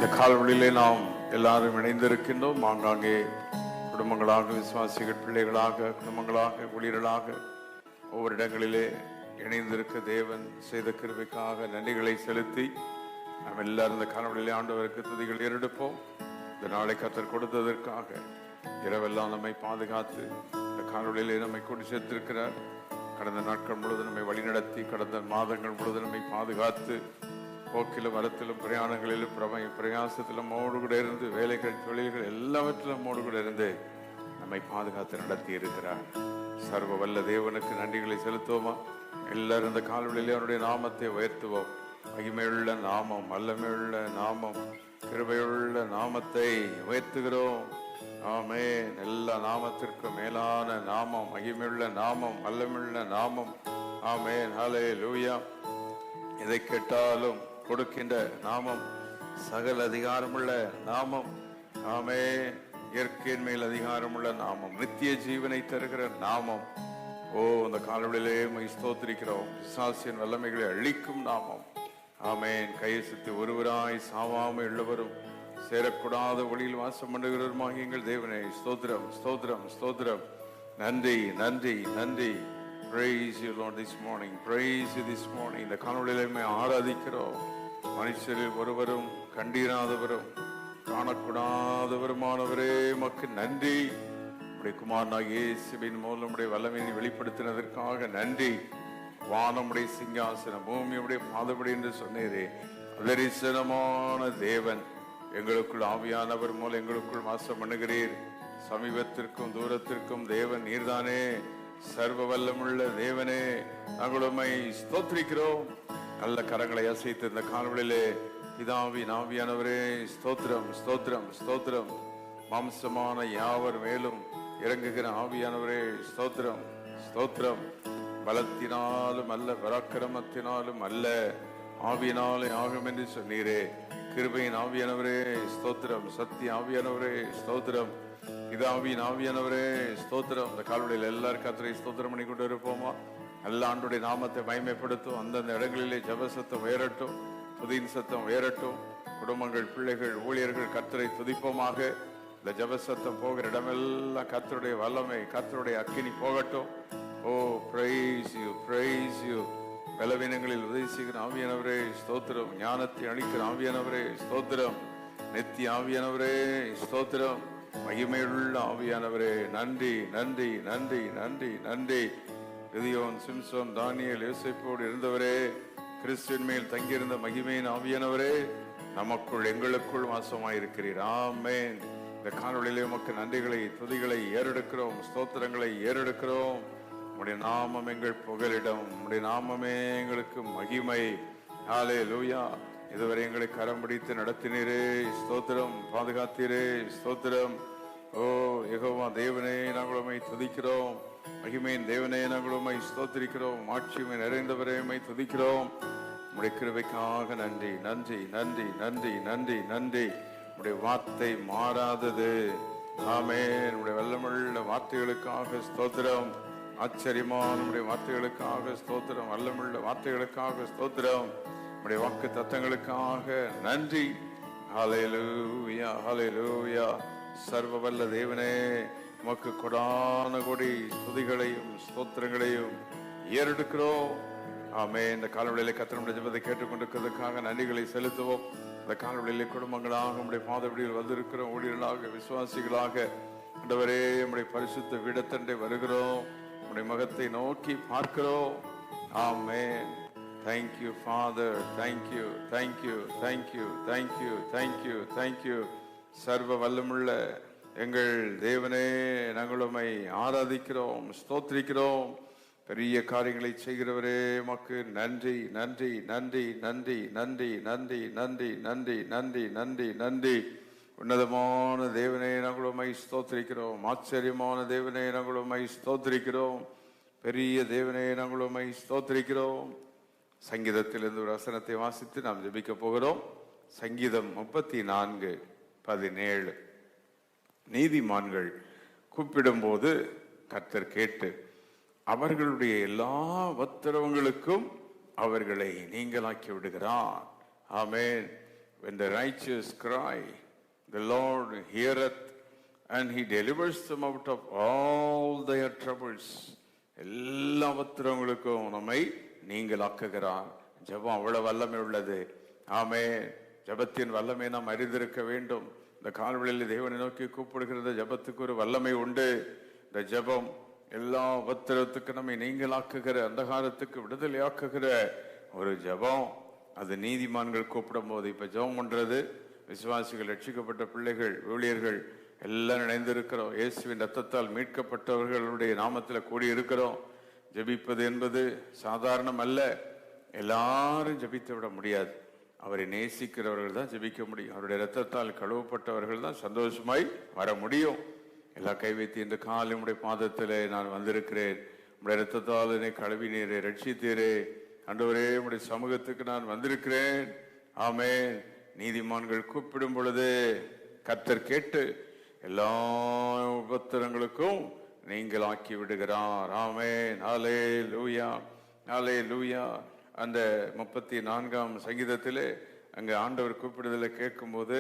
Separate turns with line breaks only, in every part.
இந்த காலவெளியிலே நாம் எல்லாரும் இணைந்திருக்கின்றோம். ஆங்காங்கே குடும்பங்களாக, விசுவாசிகள் பிள்ளைகளாக, குடும்பங்களாக, ஊழியர்களாக ஒவ்வொரு இடங்களிலே இணைந்திருக்க தேவன் செய்த கிருபைக்காக நன்றிகளை செலுத்தி நாம் எல்லாரும் இந்த காலவெளியிலே ஆண்டவருக்கு துதிகள் ஏறெடுப்போம். இந்த நாளை கர்த்தர் கொடுத்ததற்காக இரவெல்லாம் நம்மை பாதுகாத்து இந்த காலவெளியிலே நம்மை கொண்டு சேர்த்திருக்கிறார். கடந்த நாட்கள் முழுவதும் நம்மை வழிநடத்தி, கடந்த மாதங்கள் முழுவதும் நம்மை பாதுகாத்து, போக்கிலும் வரத்திலும் பிரயாணங்களிலும் பிரயாசத்திலும் மோடு கூட இருந்து, வேலைகள் தொழில்கள் எல்லாவற்றிலும் மோடு கூட இருந்து நம்மை பாதுகாத்து நடத்தி இருக்கிறார். சர்வ வல்ல தேவனுக்கு நன்றிகளை செலுத்துவோமா? எல்லாரும் இந்த காலவெளியிலே அவருடைய நாமத்தை உயர்த்துவோம். மகிமையுள்ள நாமம், வல்லமையுள்ள நாமம், கிருபையுள்ள நாமத்தை உயர்த்துகிறோம். ஆமென். எல்லா நாமத்திற்கும் மேலான நாமம், மகிமையுள்ள நாமம், வல்லமையுள்ள நாமம். ஆமென். ஹல்லேலூயா. எதை கேட்டாலும் கொடுக்கின்ற நாமம், சகல அதிகாரமுள்ள நாமம். ஆமென். இயற்கையின் மேல் அதிகாரமுள்ள நாமம், நித்திய ஜீவனை தருகிற நாமம். ஓ, இந்த காலவெளியிலே ஸ்தோத்திரிக்கிறோம். பிசாசின் வல்லமைகளை அழிக்கும் நாமம். ஆமென். கையசித்து ஒருவராய் சாவாமல் உள்ளவரும் சேரக்கூடாத ஒளியில் வாசம் பண்ணுகிறவருமாக எங்கள் தேவனே, ஸ்தோத்திரம், ஸ்தோத்திரம், ஸ்தோத்திரம். நன்றி, நன்றி, நன்றி. Praise you Lord this morning. Praise you this morning. இந்த காணொளியிலே ஆராதிக்கிறோம். மனுஷரில் ஒருவரும் கண்டீராதவரும் காணக்கூடாதவருமானவரே, உமக்கு நன்றி. உடைய குமாரனாகிய இயேசுவின் மூலம் உடைய வல்லமையை வெளிப்படுத்தினதற்காக நன்றி. வானமுடைய சிங்காசனம், பூமியுடைய பாதபடி என்று சொன்னீரே, தரிசனமான தேவன், எங்களுக்குள் ஆவியானவர் மூலம் எங்களுக்குள் வாசம் பண்ணுகிறீர். சமீபத்திற்கும் தூரத்திற்கும் தேவன் நீர்தானே. சர்வ வல்லமுள்ள தேவனே, நாங்கள் உம்மை ஸ்தோத்திரிக்கிறோம். நல்ல கரங்களை அசைத்து இந்த காலவெளியிலே பிதாவின் ஆவியானவரே, ஸ்தோத்திரம், ஸ்தோத்திரம், ஸ்தோத்திரம். மாம்சமான யாவர் மேலும் இறங்குகிற ஆவியானவரே, ஸ்தோத்திரம், ஸ்தோத்திரம். பலத்தினாலும் அல்ல, பராக்கிரமத்தினாலும் அல்ல, ஆவியினாலே ஆகும் என்று சொன்னீரே. கிருபையின் ஆவியானவரே, ஸ்தோத்திரம். சத்திய ஆவியானவரே, ஸ்தோத்திரம். பிதாவின் ஆவியானவரே, ஸ்தோத்திரம். இந்த கால்வெளியில் எல்லாரும் கர்த்தரை ஸ்தோத்திரம் பண்ணி கொண்டு இருப்போமா? நல்ல ஆண்டுடைய நாமத்தை மகிமைப்படுத்தும். அந்தந்த இடங்களிலே ஜெப சத்தம் உயரட்டும், துதியின் சத்தம் உயரட்டும். குடும்பங்கள், பிள்ளைகள், ஊழியர்கள் கர்த்தரை துதிப்போமாக. இந்த ஜெப சத்தம் போகிற இடமெல்லாம் கர்த்தருடைய வல்லமை, கர்த்தருடைய அக்கினி போகட்டும். ஓ, praise you, praise you. பலவீனங்களில் உதவி செய்கிற ஆவியானவரே, ஸ்தோத்திரம். ஞானத்தை அளிக்கிற ஆவியானவரே, ஸ்தோத்திரம். நித்திய ஆவியானவரே, ஸ்தோத்திரம். மகிமையுள்ள ஆவியானவரே, நன்றி, நன்றி, நன்றி, நன்றி, நன்றி. கிதியோன், சிம்சோன், தானியேல், யோசேப்போடு இருந்தவரே, கிறிஸ்துவின் மேல் தங்கியிருந்த மகிமையின் ஆவியானவரே, நமக்குள் எங்களுக்குள் வாசமாயிருக்கிறீர். ஆமென். இந்த காணொளியிலே உமக்கு நன்றிகளை, துதிகளை ஏறெடுக்கிறோம், ஸ்தோத்திரங்களை ஏறெடுக்கிறோம். உம்முடைய நாமம் எங்கள் புகலிடம், உம்முடைய நாமமே எங்களுக்கு மகிமை. ஹல்லேலூயா. இதுவரை எங்களை கரம் பிடித்து நடத்தினீரே, ஸ்தோத்திரம். பாதுகாத்தீரே, ஸ்தோத்திரம். ஓ யெகோவா தேவனே, நாங்கள் உம்மை துதிக்கிறோம். மகிமையின் தேவனே, நாங்கள் உம்மை ஸ்தோத்திரிக்கிறோம். ஆட்சிமை நிறைந்தவரே, உம்மை துதிக்கிறோம். உம்முடைய கிருபைக்காக நன்றி, நன்றி, நன்றி, நன்றி, நன்றி, நன்றி. உம்முடைய வார்த்தை மாறாதது. ஆமென். உம்முடைய வல்லமுள்ள வார்த்தைகளுக்காக ஸ்தோத்திரம். ஆச்சரியமான உம்முடைய வார்த்தைகளுக்காக ஸ்தோத்திரம். வல்லமுள்ள வார்த்தைகளுக்காக ஸ்தோத்திரம். உம்முடைய வாக்கு தத்தங்களுக்காக நன்றி. ஹல்லேலூயா, ஹல்லேலூயா. சர்வ வல்ல தேவனே, உமக்கு கொடான கொடி துதிகளையும் ஸ்தோத்திரங்களையும் ஏறெடுக்கிறோம். ஆமென். இந்த காலவெளியிலே கர்த்தருடைய ஜெபத்தை கேட்டுக்கொண்டிருக்கிறதுக்காக நன்றிகளை செலுத்துவோம். இந்த காலவெளியிலே குடும்பங்களாக உம்முடைய பாதபடியில் வந்திருக்கிற ஊழியர்களாக, விசுவாசிகளாக ஆண்டவரே, உம்முடைய பரிசுத்த விடத்தண்டை வருகிறோம். உம்முடைய முகத்தை நோக்கி பார்க்கிறோம். ஆமென். Thank you Father, thank you, thank you, thank you, thank you, thank you, thank you. சர்வ வல்லமுள்ள எங்கள் தேவனே, நாங்கள் உம்மை ஆராதிக்கிறோம், ஸ்தோத்திரிக்கிறோம். பெரிய காரியங்களை செய்கிறவரே, உமக்கு நன்றி, நன்றி, நன்றி, நன்றி, நன்றி, நன்றி, நன்றி, நன்றி, நன்றி, நன்றி, நன்றி. உன்னதமான தேவனே, நாங்கள் உம்மை ஸ்தோத்திரிக்கிறோம். ஆச்சரியமான தேவனே, நாங்கள் உம்மை ஸ்தோத்திரிக்கிறோம். பெரிய தேவனே, நாங்கள் உம்மை ஸ்தோத்திரிக்கிறோம். சங்கீதத்திலிருந்து ஒரு வசனத்தை வாசித்து நாம் ஜெபிக்க போகிறோம். சங்கீதம் 34:17. நீதிமான்கள் கூப்பிடும்போது கர்த்தர் கேட்டு அவர்களுடைய எல்லா உத்தரவுகளுக்கும் அவர்களை நீங்களாக்கி விடுகிறார். ஆமென். when the righteous cry, the Lord heareth and he delivers them out of all their troubles. எல்லா உபத்திரவங்களுக்கும் நம்மை நீங்களாக்குகிறார். ஜெபம் அவ்வளவு வல்லமை உள்ளது. ஆமென். ஜெபத்தின் வல்லமை நாம் அறிந்திருக்க வேண்டும். இந்த கால்வெளியில் தேவனை நோக்கி கூப்பிடுகிறது ஜெபத்துக்கு ஒரு வல்லமை உண்டு. இந்த ஜெபம் எல்லா உபத்திரவத்துக்கு நம்மை நீங்களாக்குகிற, அந்தகாரத்துக்கு விடுதலையாக்குகிற ஒரு ஜெபம். அது நீதிமான்கள் கூப்பிடும் போது, இப்ப ஜெபம் பண்றது விசுவாசிகள், ரட்சிக்கப்பட்ட பிள்ளைகள், ஊழியர்கள் எல்லாம் இணைந்திருக்கிறோம். இயேசுவின் ரத்தத்தால் மீட்கப்பட்டவர்களுடைய நாமத்தில் கூடி இருக்கிறோம். ஜெபிப்பது என்பது சாதாரணம் அல்ல. எல்லாரும் ஜெபித்து விட முடியாது. அவரை நேசிக்கிறவர்கள் தான் ஜெபிக்க முடியும். அவருடைய ரத்தத்தால் கழுவப்பட்டவர்கள் தான் சந்தோஷமாய் வர முடியும். எல்லா கை வைத்து இந்த காலை உடைய பாதத்திலே நான் வந்திருக்கிறேன். உடைய ரத்தத்தால் என்னை கழுவினீரே, ரட்சித்தீரே. ஆண்டவரே, உடைய சமூகத்துக்கு நான் வந்திருக்கிறேன். ஆமென். நீதிமான்கள் கூப்பிடும் பொழுது கர்த்தர் கேட்டு எல்லா உபத்திரங்களுக்கும் நீங்கள் ஆக்கி விடுகிறார். ஆமென். ஹல்லேலூயா, ஹல்லேலூயா. அந்த 34ஆம் சங்கீதத்திலே அங்க ஆண்டவர் கூப்பிடுதலை கேட்கும் போது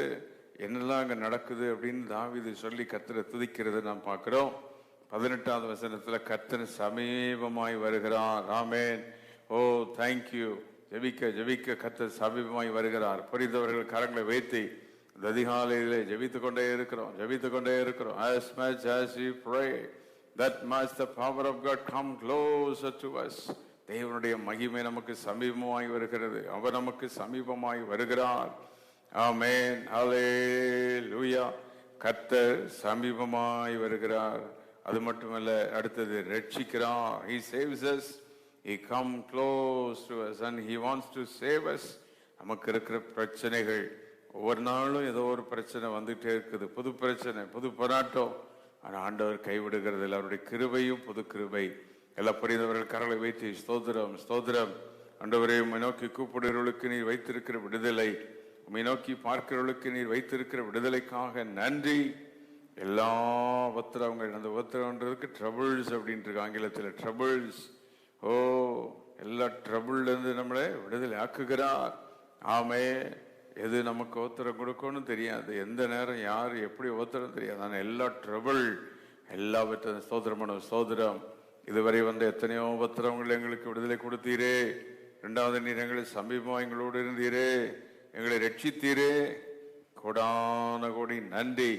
என்னெல்லாம் அங்க நடக்குது அப்படின்னு தாவீது சொல்லி கர்த்தரை துதிக்கிறத நாம் பார்க்கிறோம். 18வது வசனத்துல கர்த்தர் சமீபமாய் வருகிறார். ஆமென். ஓ தேங்க்யூ. ஜெபிக்க ஜெபிக்க கர்த்தர் சமீபமாய் வருகிறார். புரிந்தவர்கள் கரங்களை வைத்து இந்த அதிகாலையிலே ஜெபித்துக் கொண்டே இருக்கிறோம், ஜெபித்துக் கொண்டே இருக்கிறோம். As much as we pray, that much the power of God come closer to us. தேவனுடைய மகிமை நமக்கு சமீபமாய் வருகிறது. அவர் நமக்கு சமீபமாய் வருகிறார். ஆமென். ஹல்லேலூயா. கர்த்தர் சமீபமாய் வருகிறார். அது மட்டுமல்ல, அடுத்தது ரட்சிக்கிறார். He saves us. He come close to us and he wants to save us. நமக்கு இருக்கிற பிரச்சனைகள் ஒவ்வொரு நாளும் ஏதோ ஒரு பிரச்சனை வந்துட்டே இருக்குது. புது பிரச்சனை, புது போராட்டம். ஆனால் ஆண்டவர் கைவிடுகிறது இல்லை. அவருடைய கிருபையும் புது கிருபை. எல்லா புரிந்தவர்கள் கரங்களை வைத்து ஸ்தோத்திரம், ஸ்தோத்திரம். ஆண்டவரே, உம்மை நோக்கி கூப்பிடுகிறவர்களுக்கு நீர் வைத்திருக்கிற விடுதலை, உம்மை நோக்கி பார்க்கிறவர்களுக்கு நீர் வைத்திருக்கிற விடுதலைக்காக நன்றி. எல்லா உபத்திரவங்கள், அந்த உபத்திரவன்றதுக்கு ட்ரபிள்ஸ் அப்படின்ட்டு ஆங்கிலத்தில் ட்ரபிள்ஸ். ஓ, எல்லா ட்ரபிள்ல இருந்து நம்மளை விடுதலை ஆக்குகிறார். ஆமே. எது நமக்கு உத்தரம் கொடுக்கணும்னு தெரியாது, எந்த நேரம் யார் எப்படி உத்தரம் தெரியாது. ஆனால் எல்லா ட்ரபிள் எல்லாவற்றையும் ஸ்தோத்திரம் பண்ணும். ஸ்தோத்திரம். இதுவரை வந்த எத்தனையோ உபத்திரவங்கள் எங்களுக்கு விடுதலை கொடுத்தீரே. 2வது நீர் எங்களை சமீபமாக எங்களோடு இருந்தீரே, எங்களை ரட்சித்தீரே. கோடான கோடி நன்றி.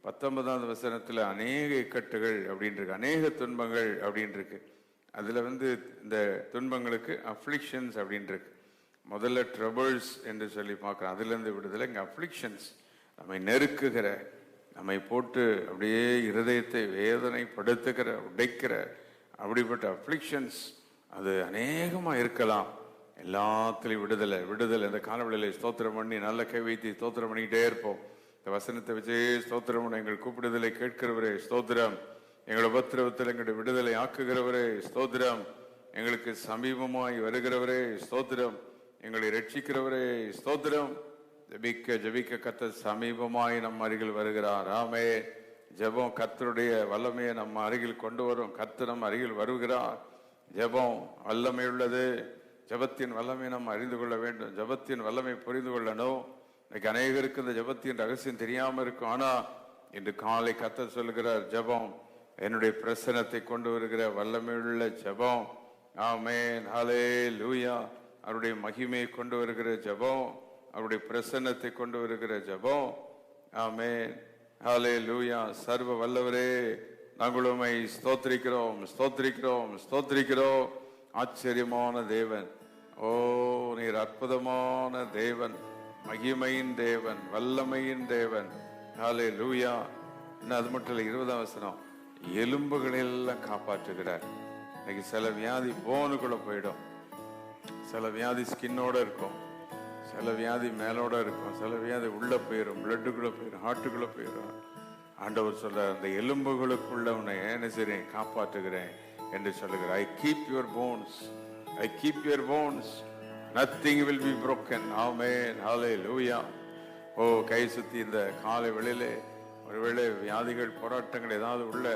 19வது வசனத்துல அநேக இக்கட்டுகள் அப்படின்னு இருக்கு, அநேக துன்பங்கள் அப்படின்னு இருக்கு. அதுல இந்த துன்பங்களுக்கு அஃப்ளிக்ஷன்ஸ் அப்படின்னு இருக்கு. முதல்ல ட்ரபிள்ஸ் என்று சொல்லி பார்க்கிறோம், அதுல இருந்து விடுதலை. இங்க அஃப்ளிக்ஷன்ஸ், நம்மை நெருக்குகிற, நம்மை போட்டு அப்படியே இருதயத்தை வேதனைப்படுத்துகிற, உடைக்கிற அப்படிப்பட்ட அஃப்ளிக்ஷன்ஸ் அது அநேகமா இருக்கலாம். எல்லாத்துலையும் விடுதலை, விடுதலை. இந்த காலவெளியில ஸ்தோத்திரம் பண்ணி நல்ல கை வைத்து ஸ்தோத்திரம் பண்ணிக்கிட்டே இருப்போம். இந்த வசனத்தை வச்சே ஸ்தோத்திரம் பண்ண, எங்கள் கூப்பிடுதலை கேட்கிறவரே ஸ்தோத்திரம். எங்கள் உபத்திரவத்தில் எங்களுடைய விடுதலை ஆக்குகிறவரே ஸ்தோத்திரம். எங்களுக்கு சமீபமாய் வருகிறவரே ஸ்தோத்திரம். எங்களை ரட்சிக்கிறவரே ஸ்தோத்திரம். ஜெபிக்க ஜெபிக்க கர்த்தர் சமீபமாய் நம் அருகில் வருகிறார். ஆமே. ஜெபம் கர்த்தருடைய வல்லமையை நம்ம அருகில் கொண்டு வரும். கர்த்தர் நம் அருகில் வருகிறார். ஜெபம் வல்லமை உள்ளது. ஜெபத்தின் வல்லமை நம்ம அறிந்து கொள்ள வேண்டும். ஜெபத்தின் வல்லமை புரிந்து கொள்ளணும். இன்னைக்கு அநேகருக்கு இந்த ஜெபத்தின் ரகசியம் தெரியாம இருக்கும். ஆனா இன்று காலை கர்த்தர் சொல்லுகிறார், ஜெபம் என்னுடைய பிரசனத்தை கொண்டு வருகிற வல்லமையுள்ள ஜெபம். ஆமென். ஹல்லேலூயா. அவருடைய மகிமையை கொண்டு வருகிற ஜெபம், அவருடைய பிரசன்னத்தை கொண்டு வருகிற ஜெபம். ஆமென். ஹல்லேலூயா. சர்வ வல்லவரே, நாங்கள் உம்மை ஸ்தோத்திரிக்கிறோம், ஸ்தோத்திரிக்கிறோம், ஸ்தோத்திரிக்கிறோம். ஆச்சரியமான தேவன். ஓ, நீர் அற்புதமான தேவன், மகிமையின் தேவன், வல்லமையின் தேவன். ஹல்லேலூயா. இன்னும் அது மட்டும் இல்லை, 20ஆம் வசனம், எலும்புகளெல்லாம் காப்பாற்றுகிறார். இன்னைக்கு சில வியாதி போனுக்குள்ள போயிடும், சில வியாதி ஸ்கின்னோட இருக்கும், சில வியாதி மேலோட இருக்கும், சில வியாதி உள்ள போயிடும், பிளட்டுக்குள்ள போயிடும், ஹார்ட்டுக்குள்ள போயிடும். ஆண்டவர் சொல்ற, அந்த எலும்புகளுக்குள்ள உன்னை என்ன செய்றேன், காப்பாற்றுகிறேன் என்று சொல்லுகிறார். I keep your bones, I keep your bones, nothing will be broken. Amen. Hallelujah. ஓ, கை சுத்தி இந்த காலை வெளியிலே ஒருவேளை வியாதிகள், போராட்டங்கள் ஏதாவது உள்ள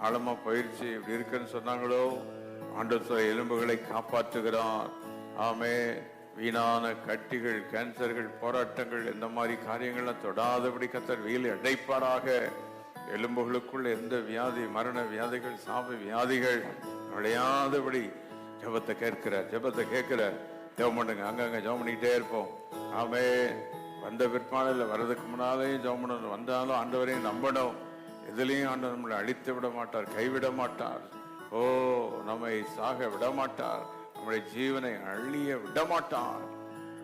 ஆழமா பயிற்சி இப்படி இருக்குன்னு சொன்னாங்களோ, ஆண்டவர் எலும்புகளை காப்பாற்றுகிறார். ஆமென். வீணான கட்டிகள், கேன்சர்கள், போராட்டங்கள், இந்த மாதிரி காரியங்கள்லாம் தொடாதபடி கர்த்தர் வேலி அடைப்பாராக. எலும்புகளுக்குள்ள எந்த வியாதி, மரண வியாதிகள், சாப வியாதிகள் நுழையாதபடி ஜெபத்தை கேட்கிறார். ஜெபத்தை கேட்கிறார். ஜெபம் பண்ணுங்க, அங்கங்க ஜெபம் பண்ணிக்கிட்டே இருப்போம். ஆமே. வந்த பிற்பாடில் வர்றதுக்கு முன்னாலேயும் ஜெபம் பண்ணணும். வந்தாலும் ஆண்டவரையும் நம்பணும். எதுலையும் ஆண்டவர் நம்மளை அழித்து விட மாட்டார், கைவிட மாட்டார். ஓ, நம்மை சாக விட மாட்டார், நம்முடைய ஜீவனை அழிய விட மாட்டார்.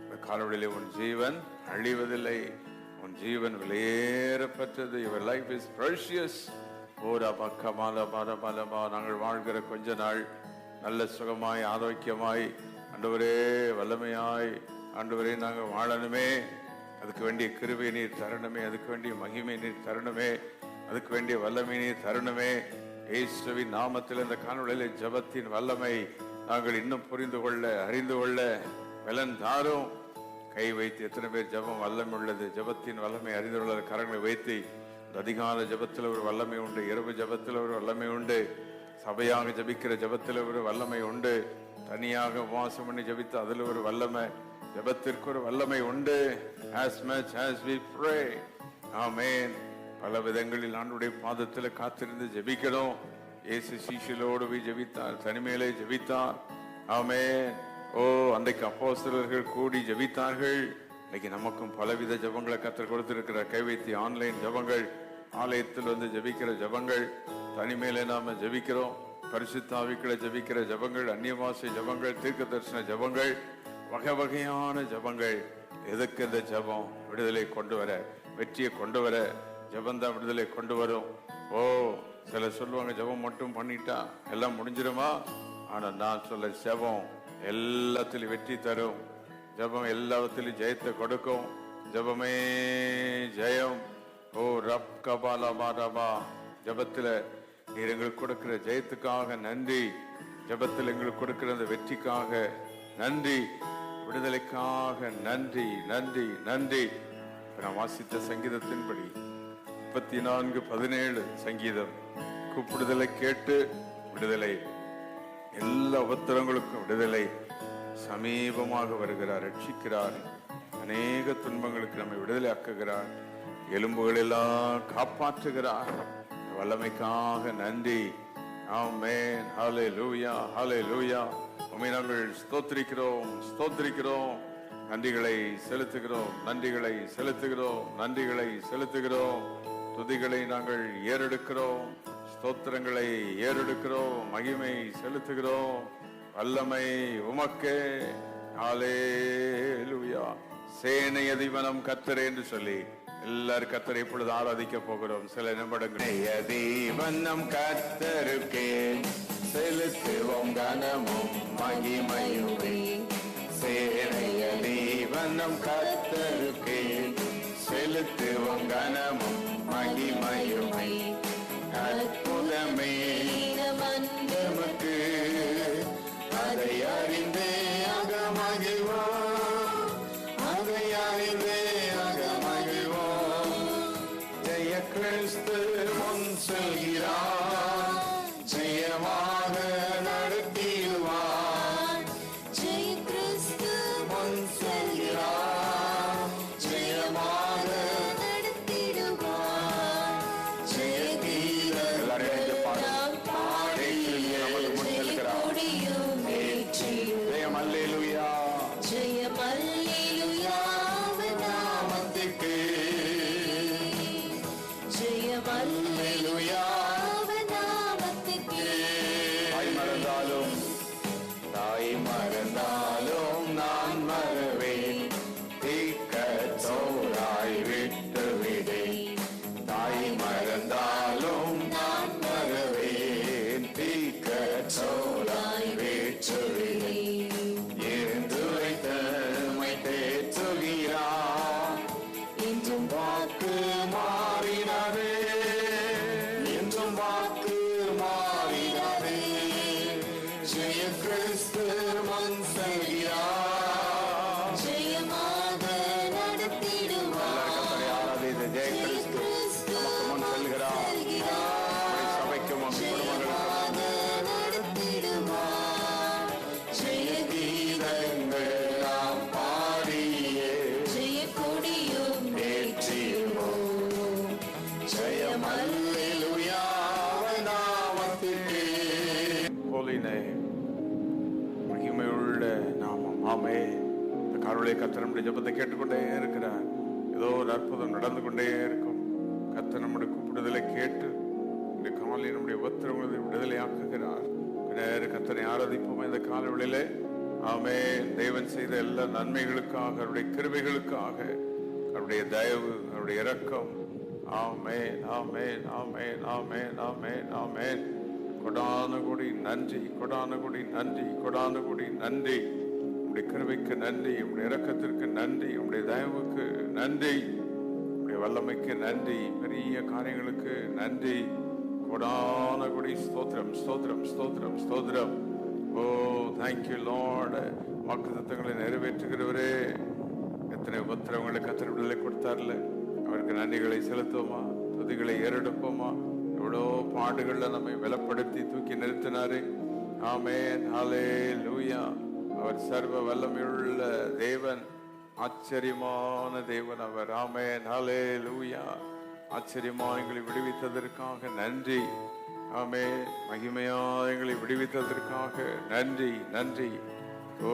இந்த காலவெளியிலே உன் ஜீவன் அழிவதில்லை, உன் ஜீவன் விலையேறப்பட்டது. Your life is precious. நாங்கள் வாழ்கிற கொஞ்ச நாள் நல்ல சுகமாய், ஆரோக்கியமாய், ஆண்டவரே வல்லமையாய், ஆண்டவரே நாங்கள் வாழணுமே. அதுக்கு வேண்டிய கிருபை நீர் தரணுமே, அதுக்கு வேண்டிய மகிமை நீர் தரணுமே, அதுக்கு வேண்டிய வல்லமை நீர் தரணுமே. இயேசுவின் நாமத்தில் இந்த காணொளியிலே ஜெபத்தின் வல்லமை நாங்கள் இன்னும் புரிந்து கொள்ள, அறிந்து கொள்ள பலன் தாரும். கை வைத்து எத்தனை பேர் ஜெபம் வல்லமை உள்ளது, ஜெபத்தின் வல்லமை அறிந்து கொள்ள கரங்களை வைத்து, இந்த அதிகால ஜெபத்தில் ஒரு வல்லமை உண்டு, இரவு ஜெபத்தில் ஒரு வல்லமை உண்டு, சபையாக ஜெபிக்கிற ஜெபத்தில் ஒரு வல்லமை உண்டு, தனியாக உபவாசம் பண்ணி ஜெபித்து அதில் ஒரு வல்லமை, ஜெபத்திற்கு ஒரு வல்லமை உண்டு. As much as we pray. ஆமென். பல விதங்களில் ஆண்டவருடைய பாதத்தில் காத்திருந்து ஜெபிக்கிறோம். இயேசு சீஷியரோடு போய் ஜெபித்தார், தனிமையிலே ஜெபித்தார். ஆமென். ஓ, அன்றைக்கு அப்போஸ்தலர்கள் கூடி ஜெபித்தார்கள். இன்னைக்கு நமக்கும் பலவித ஜெபங்களை கர்த்தர் கொடுத்திருக்கிற கைவைத்தி ஆன்லைன் ஜெபங்கள், ஆலயத்தில் வந்து ஜெபிக்கிற ஜெபங்கள், தனிமையிலே நாம ஜெபிக்கிறோம், பரிசுத்த ஆவிக்குள்ள ஜெபிக்கிற ஜெபங்கள், அந்நிய பாஷை ஜெபங்கள், தீர்க்க தரிசன ஜெபங்கள், வகை வகையான ஜெபங்கள். எதுக்கு இந்த ஜெபம்? விடுதலை கொண்டு வர, வெற்றியை கொண்டு வர. ஜெபந்தான் விடுதலை கொண்டு வரும். ஓ, சிலர் சொல்லுவாங்க ஜெபம் மட்டும் பண்ணிட்டா எல்லாம் முடிஞ்சிருமா? ஆனா நான் சொல்ல, ஜெபம் எல்லாத்திலும் வெற்றி தரும். ஜெபம் எல்லாத்திலும் ஜெயத்தை கொடுக்கும். ஜெபமே ஜெயம். ஓ ரப் கபாலா பாரபா. ஜெபத்துல நீர் எங்களுக்கு கொடுக்கிற ஜெயத்துக்காக நன்றி. ஜெபத்தில் எங்களுக்கு கொடுக்கிற அந்த வெற்றிக்காக நன்றி, விடுதலைக்காக நன்றி, நன்றி, நன்றி. நான் வாசித்த சங்கீதத்தின்படி 34:17 சங்கீதம், கூப்பிடுதலை கேட்டு விடுதலை, எல்லா உபத்திரங்களுக்கும் விடுதலை, சமீபமாக வருகிறார், ரட்சிக்கிறார், அநேக துன்பங்களுக்கு நம்மை விடுதலை ஆக்குகிறார், எலும்புகள் எல்லாம் காப்பாற்றுகிறார். வல்லமைக்காக நன்றி. ஆமென். ஹல்லேலூயா, ஹல்லேலூயா. உம்மை நாங்கள் ஸ்தோத்திரிக்கிறோம், ஸ்தோத்திரிக்கிறோம். நன்றிகளை செலுத்துகிறோம், நன்றிகளை செலுத்துகிறோம், நன்றிகளை செலுத்துகிறோம். துதிகளை நாங்கள் ஏறெடுக்கிறோம், ஸ்தோத்திரங்களை ஏறெடுக்கிறோம், மகிமை செலுத்துகிறோம். வல்லமை உமக்கே. ஹல்லேலூயா. சேனை அதிபனம் கர்த்தரே என்று சொல்லி எல்லாரும் கர்த்தரை இப்பொழுது ஆராதிக்க போகிறோம். சில நிமிடங்கள் அதிபனம் கர்த்தருக்கே செலுத்துவோம் கனமும் மகிமையுமே. சேனை அதிபனம் கர்த்தருக்கே செலுத்துவோம் கனமும் மகிமையுமை. அற்புதமே நமக்கு அதை அறிந்தே அகமகிழ்வோம், அதை அறிந்தே அகமகிழ்வோம். ஜெய கிறிஸ்து முன் செல்கிறார், ஜெயமாக நடத்திடுவார். ஜெய கிறிஸ்து முன் செல்கிறார், ஜெயமாக நடத்திடுவார். அவருடைய கர்த்தர் நம்முடைய ஜெபத்தை கேட்டுக்கொண்டே இருக்கிறார். ஏதோ ஒரு அற்புதம் நடந்து கொண்டே இருக்கும். கர்த்தர் நம்முடைய கூப்பிடுதலை கேட்டு இந்த காலையில் நம்முடைய உபத்திரவங்களை விடுதலை ஆக்குகிறார். கர்த்தரை ஆராதிப்போம் இந்த காலவெளியிலே. ஆமென். தேவன் செய்த எல்லா நன்மைகளுக்காக, அவருடைய கிருபைகளுக்காக, அவருடைய தயவு, அவருடைய இரக்கம். ஆமென், ஆமென், ஆமென், ஆமென், ஆமென், ஆமென். கொடான கொடி நன்றி, கொடான கொடி நன்றி, கொடான கொடி நன்றி. உம்முடைய கிருபைக்கு நன்றி, உம்முடைய இரக்கத்திற்கு நன்றி, உம்முடைய தயவுக்கு நன்றி, உம்முடைய வல்லமைக்கு நன்றி, பெரிய காரியங்களுக்கு நன்றி. கொடான கொடி ஸ்தோத்திரம், ஸ்தோத்திரம், ஸ்தோத்திரம், ஸ்தோத்திரம். ஓ தேங்க்யூ லார்ட். வாக்குத்தத்தங்களை நிறைவேற்றுகிறவரே, எத்தனை உபத்திரவங்களை கர்த்தர் விடுதலை கொடுத்தார்ல, அவருக்கு நன்றிகளை செலுத்துவோமா, துதிகளை ஏறெடுப்போமா. எவ்வளோ பாடுகள்ல நம்மை பலப்படுத்தி தூக்கி நிறுத்தினாரு. ஆமென், ஹல்லேலூயா. அவர் சர்வ வல்லமையுள்ள தேவன், ஆச்சரியமான தேவன் அவர். ஆமென், ஹல்லேலூயா. ஆச்சரியமா எங்களை விடுவித்ததற்காக நன்றி. ஆமென். மகிமையா எங்களை விடுவித்ததற்காக நன்றி, நன்றி. ஓ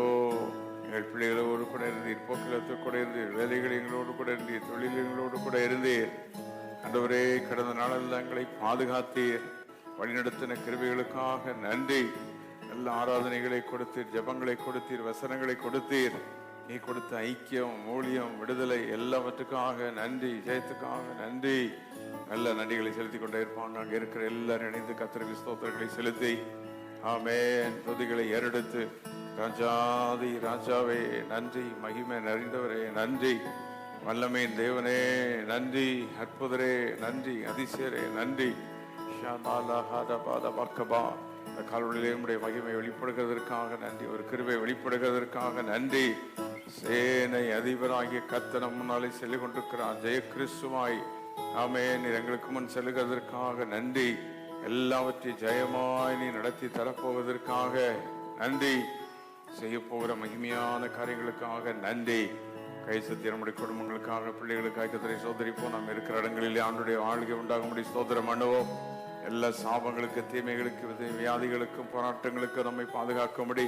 எங்கள் பிள்ளைகளோடு கூட இருந்தீர், போக்குவரத்து கூட இருந்தீர், வேலைகள் எங்களோடு கூட இருந்தீர், தொழில் எங்களோடு கூட இருந்தீர். ஆண்டவரே, கடந்த நாளெல்லாம் எங்களை பாதுகாத்தீர், வழிநடத்தின கிருபைகளுக்காக நன்றி. நல்ல ஆராதனைகளை கொடுத்தீர், ஜெபங்களை கொடுத்தீர், வசனங்களை கொடுத்தீர். நீ கொடுத்த ஐக்கியம், ஊழியம், விடுதலை எல்லாவற்றுக்காக நன்றி, ஜெயத்துக்காக நன்றி. நல்ல நன்றிகளை செலுத்தி கொண்டே இருப்பாங்க. அங்கே இருக்கிற எல்லாரும் இணைந்து கர்த்தருக்கு ஸ்தோத்திரங்களை செலுத்தி ஆமென் துதிகளை ஏறெடுத்து, ராஜாதி ராஜாவே நன்றி, மகிமை நிறைந்தவரே நன்றி, வல்லமையின் தேவனே நன்றி, அற்புதரே நன்றி, அதிசயரே நன்றி. கால்வழியிலே உம்முடைய மகிமை வெளிப்படுகிறதற்காக நன்றி, ஒரு கிருபை வெளிப்படுகிறதற்காக நன்றி. சேனை அதிபராகிய கர்த்தர் நம் முன்னாலே செல்லிக் கொண்டிருக்கிறார், ஜெய கிறிஸ்துவாய். ஆமென். நீர் எங்களுக்கு முன் செல்லுகிறதற்காக நன்றி. எல்லாவற்றையும் ஜெயமாய் நீ நடத்தி தரப்போவதற்காக நன்றி. செய்ய போகிற மகிமையான காரியங்களுக்காக நன்றி. கை சத்திய நம்முடைய குடும்பங்களுக்காக, பிள்ளைகளுக்காக கர்த்தரை ஸ்தோத்திரிப்போம். நாம் இருக்கிற இடங்களிலே ஆண்டுடைய வாழ்க்கை உண்டாகும்படி ஸ்தோத்திரம் பண்ணுவோம். எல்லா சாபங்களுக்கு, தீமைகளுக்கு, வியாதிகளுக்கும், போராட்டங்களுக்கும் நம்மை பாதுகாக்கும்படி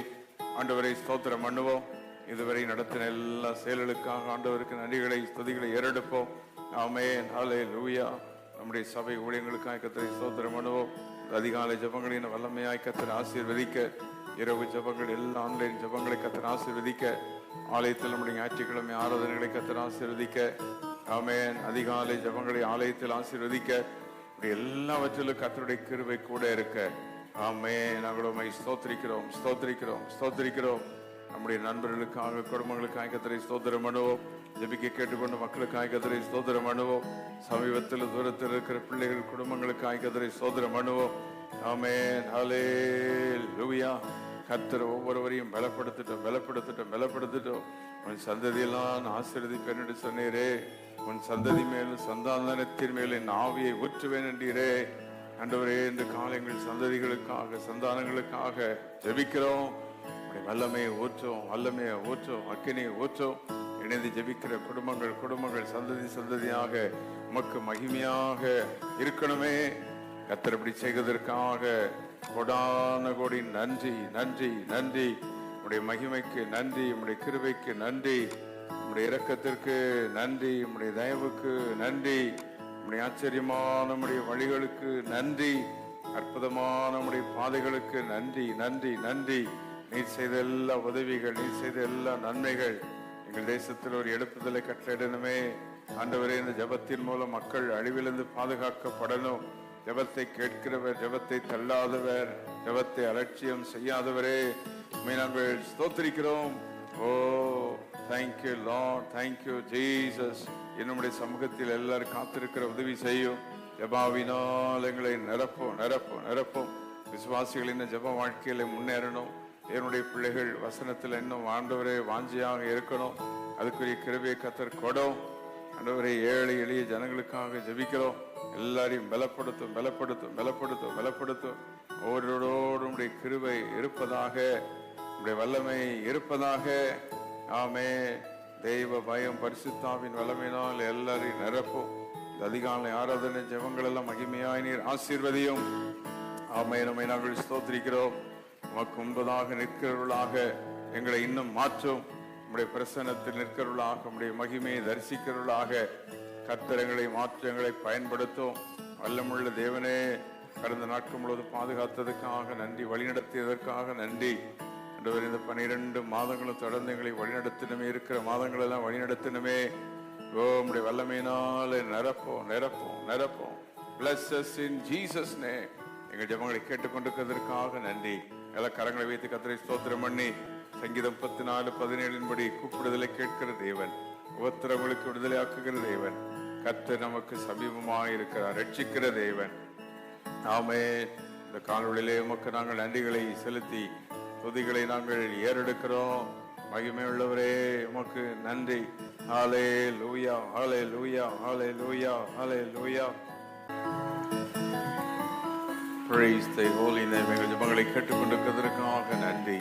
ஆண்டவரை ஸ்தோத்திரம் பண்ணுவோம். இதுவரை நடத்தின எல்லா செயல்களுக்காக ஆண்டவருக்கு நன்றிகளை, ஸ்துதிகளை ஏறெடுப்போம். ஆமென், ஹல்லேலூயா. நம்முடைய சபை ஊழியங்களுக்காக கர்த்தரை ஸ்தோத்திரம் பண்ணுவோம். அதிகாலை ஜெபங்களின் வல்லமையாய் கர்த்தரை ஆசீர்வதிக்க, இரவு ஜெபங்கள், எல்லா ஆன்லைன் ஜெபங்களை கர்த்தர் ஆசீர்வதிக்க, ஆலயத்தில் நம்முடைய ஞாயிற்றுக்கிழமை ஆராதனைகளை கர்த்தர் ஆசீர்வதிக்க, ஆமென். அதிகாலை ஜெபங்களை ஆலயத்தில் ஆசீர்வதிக்க, எல்லாவற்றிலும் கர்த்தருடைய கிருபை கூட இருக்க, ஆமென். நாங்கள் உம்மை ஸ்தோத்திரிக்கிறோம், ஸ்தோத்திரிக்கிறோம், ஸ்தோத்திரிக்கிறோம். நம்முடைய நண்பர்களுக்காக, குடும்பங்களுக்காக கர்த்தரை ஸ்தோத்திரம் பண்ணுவோம். ஜெபிக்க கேட்டுக்கொண்டு மக்களுக்காக கர்த்தரை ஸ்தோத்திரம் பண்ணுவோம். சமீபத்தில் தூரத்தில் இருக்கிற பிள்ளைகள், குடும்பங்களுக்காக கர்த்தரை ஸ்தோத்திரம் பண்ணுவோம். ஆமென், ஹல்லேலூயா. கர்த்தர் ஒவ்வொருவரையும் பலப்படுத்திட்டோம், பலப்படுத்திட்டோம், பலப்படுத்திட்டோம். உன் சந்ததியெல்லாம் ஆசீர்வதிப்பேன் என்று சொன்னீரே. உன் சந்ததி மேலும் சந்தானத்தின் மேலும் என் ஆவியை ஊற்றுவேன் என்றீரே. ஆண்டவரே, இந்த காலங்கள் சந்ததிகளுக்காக, சந்தானங்களுக்காக ஜெபிக்கிறோம். வல்லமையை ஊற்றும், வல்லமையை ஊற்றும், அக்கினியை ஊற்றும். இணைந்து ஜெபிக்கிற குடும்பங்கள், குடும்பங்கள் சந்ததி சந்ததியாக உமக்கு மகிமையாக இருக்கணுமே. கர்த்தர் இப்படி செய்வதற்காக கொடான கோடி நன்றி, நன்றி, நன்றி. உம்முடைய மகிமைக்கு நன்றி, உம்முடைய கிருபைக்கு நன்றி, உம்முடைய இரக்கத்திற்கு நன்றி, உம்முடைய தயவுக்கு நன்றி, உம்முடைய ஆச்சரியமான உம்முடைய வழிகளுக்கு நன்றி, அற்புதமான உம்முடைய பாதைகளுக்கு நன்றி, நன்றி, நன்றி. நீர் செய்த எல்லா உதவிகள், நீர் செய்த எல்லா நன்மைகள் எங்கள் தேசத்தில் ஒரு எழுப்புதலை கட்டளிடணுமே. ஆண்டவரே, இந்த ஜெபத்தின் மூலம் மக்கள் அழிவிலிருந்து பாதுகாக்கப்படணும். ஜெபத்தை கேட்கிறவர், ஜெபத்தை தள்ளாதவர், ஜெபத்தை அலட்சியம் செய்யாதவரே, நாங்கள் ஸ்தோத்திரிக்கிறோம். ஓ தேங்க்யூ லார்ட், தேங்க்யூ ஜீசஸ். என்னுடைய சமூகத்தில் எல்லாரும் காத்திருக்கிற உதவி செய்யும். ஜெபாவினால் எங்களை நிரப்பும், நிரப்பும், நிரப்பும். விசுவாசிகளின் ஜெப வாழ்க்கையில முன்னேறணும். என்னுடைய பிள்ளைகள் வசனத்தில் இன்னும் ஆண்டவரே வாஞ்சியாக இருக்கணும். அதுக்குரிய கிருபையை கர்த்தர் கொடும். ஆண்டவரே, ஏழை எளிய ஜனங்களுக்காக ஜெபிக்கிறோம். எல்லாரையும் பலப்படுத்தும், பலப்படுத்தும், பலப்படுத்தும், பலப்படுத்தும். ஒவ்வொருவரோடும் உடைய கிருபை இருப்பதாக, உடைய வல்லமை இருப்பதாக. ஆமே. தெய்வ பயம், பரிசுத்தாவின் வல்லமையினால் எல்லாரையும் நிரப்பும். இந்த அதிகாலை ஆராதனை ஜெபங்கள் எல்லாம் மகிமையாய் நீர் ஆசீர்வதியும். ஆமே. நம்மை நாங்கள் ஸ்தோத்திரிக்கிறோம். உமக்கு முன்பதாக நிற்கிறவர்களாக எங்களை இன்னும் மாற்றும். உம்முடைய பிரசன்னத்தில் நிற்கிறவர்களாக, உம்முடைய மகிமையை தரிசிக்கிறவர்களாக கர்த்தரங்களை மாற்றங்களை பயன்படுத்தும். வல்லமுள்ள தேவனே, கடந்த நாட்கள் முழுவதும் பாதுகாத்ததற்காக நன்றி, வழிநடத்தியதற்காக நன்றி. இந்த 12 மாதங்களும் தொடர்ந்து எங்களை வழிநடத்தினமே, இருக்கிற மாதங்கள் எல்லாம் வழிநடத்தினமே. உம்முடைய வல்லமையினால நிரப்போம் நிரப்போம் நிரப்போம். Bless us in Jesus name. எங்கள் ஜெபங்களை கேட்டுக்கொண்டிருக்கிறதற்காக நன்றி. எல்லா கரங்களை வைத்து கர்த்தரை ஸ்தோத்திரம் பண்ணி, சங்கீதம் 14:17 படி கூப்பிடுதலை கேட்கிற தேவன், உபத்திரவங்களுக்கு விடுதலை ஆக்குகிற தேவன், கர்த்தர் நமக்கு சமீபமாக இருக்கிறார், ரட்சிக்கிற தேவன். ஆமென். இந்த காணொளியிலே உமக்கு நாங்கள் நன்றிகளை செலுத்தி துதிகளை நாங்கள் ஏறெடுக்கிறோம். மகிமை உள்ளவரே, உமக்கு நன்றி. ஹல்லேலூயா ஹல்லேலூயா ஹல்லேலூயா ஹல்லேலூயா. Praise the holy name. எங்கள் ஜெபங்களை கேட்டுக்கொண்டிருக்கிறதற்காக நன்றி.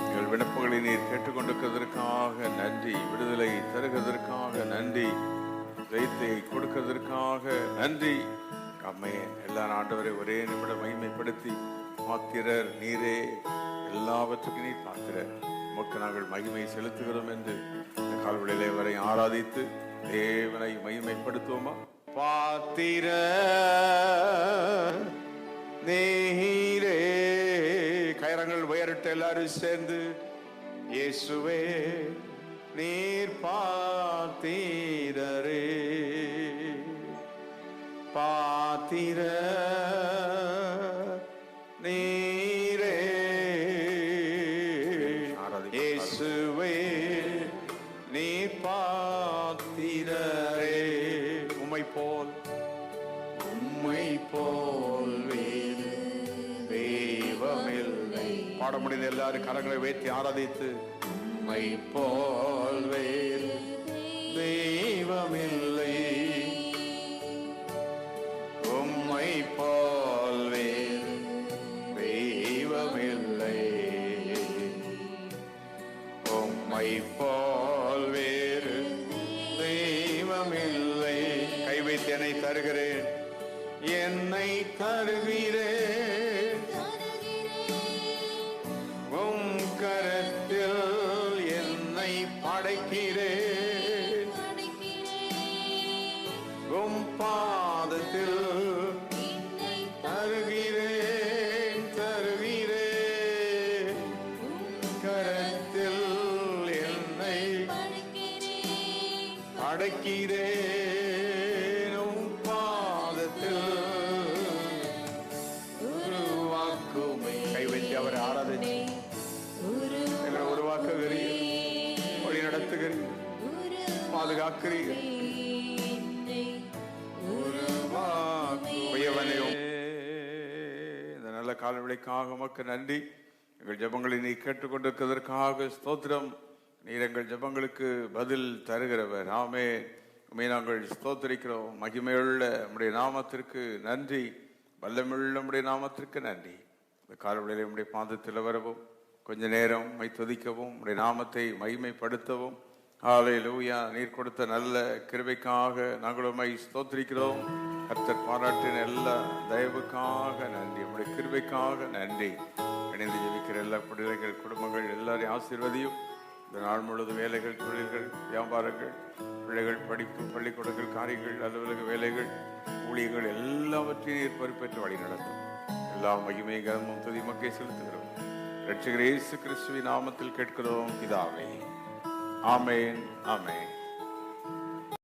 எங்கள் விண்ணப்பங்களை நீர் கேட்டுக்கொண்டிருக்கிறதற்காக நன்றி. விடுதலை தருகிறதற்காக நன்றி. ஜெயத்தை கொடுக்கிறதற்காக நன்றி. ஆமென். எல்லா ஆண்டவரை ஒரே நிமிடம் மகிமைப்படுத்தி, பாத்திரர் நீரே, எல்லாவற்றுக்கும் நீர் பாத்திரர், உமக்கு நாங்கள் மகிமை செலுத்துகிறோம் என்று கால்வெளியிலே வரை ஆராதித்து தேவனை மகிமைப்படுத்துவோமா? பாத்திரர் நீரே. கரங்கள் உயரட்டு எல்லாரும் சேர்ந்து, இயேசுவே நீர் பாத்திரரே, பாத்திரர் நீரே, இயேசுவே நீர் பாத்திரரே. உம்மை போல் வேறு தெய்வமில்லை. பாட முடிந்த எல்லாரும் கரங்களை வைத்து ஆராதித்து, உம்மை போல் வேறு தெய்வமில்லை, உம்மை போல் வேறு தெய்வமில்லை, உம்மை போல் வேறு தெய்வமில்லை. கை வைத்து என்னை தருகிறேன், என்னை தருகிறேன், உம் கரத்தில் என்னை படைக்கிறேன், உம் பாதத்தில் தருகிறேன் தருகிறேன், கரத்தில் என்னை படைக்கிறேன், உம் பாதத்தில் உருவாக்குமை. கை வைத்து அவரை ஆராதிச்சு எங்களை உருவாக்குகிறீர், வழி நடத்துகிறீர், பாதுகாக்கிறீர். இந்த நல்ல காலவெளிக்காக உமக்கு நன்றி. எங்கள் ஜெபங்களை நீ கேட்டுக்கொண்டிருக்கிறதற்காக ஸ்தோத்திரம். நீர் எங்கள் ஜெபங்களுக்கு பதில் தருகிறவர். ஆமென். உம்மை நாங்கள் ஸ்தோத்திரிக்கிறோம். மகிமையுள்ள உம்முடைய நாமத்திற்கு நன்றி, வல்லமையுள்ள உம்முடைய நாமத்திற்கு நன்றி. இந்த காலவெளியிலே உம்முடைய பாதத்தில் வரவும், கொஞ்ச நேரம் உம்மை துதிக்கவும், உம்முடைய நாமத்தை மகிமைப்படுத்தவும். ஹல்லேலூயா. நீர் கொடுத்த நல்ல கிருபைக்காக நாங்கள் உம்மை ஸ்தோத்திரிக்கிறோம். கர்த்தர் பாராட்டின எல்லா தயவுக்காக நன்றி, உம்முடைய கிருபைக்காக நன்றி. இணைந்து ஜெபிக்கிற எல்லா பிள்ளைகள், குடும்பங்கள் எல்லாரையும் ஆசீர்வதியும். இந்த நாள் முழுவதும் வேலைகள், தொழில்கள், வியாபாரங்கள், பிள்ளைகள் படிப்பு, பள்ளிக்கூடங்கள், காரியங்கள், அலுவலக வேலைகள், ஊழியர்கள் எல்லாவற்றையும் நீர் பொறுப்பேற்று வழி நடத்தும். எல்லா மகிமை கனமும் துதி மக்கை செலுத்துகிறோம். இரட்சகர் இயேசு கிறிஸ்துவின் நாமத்தில் கேட்கிறோம் பிதாவே. ஆமென் ஆமென்.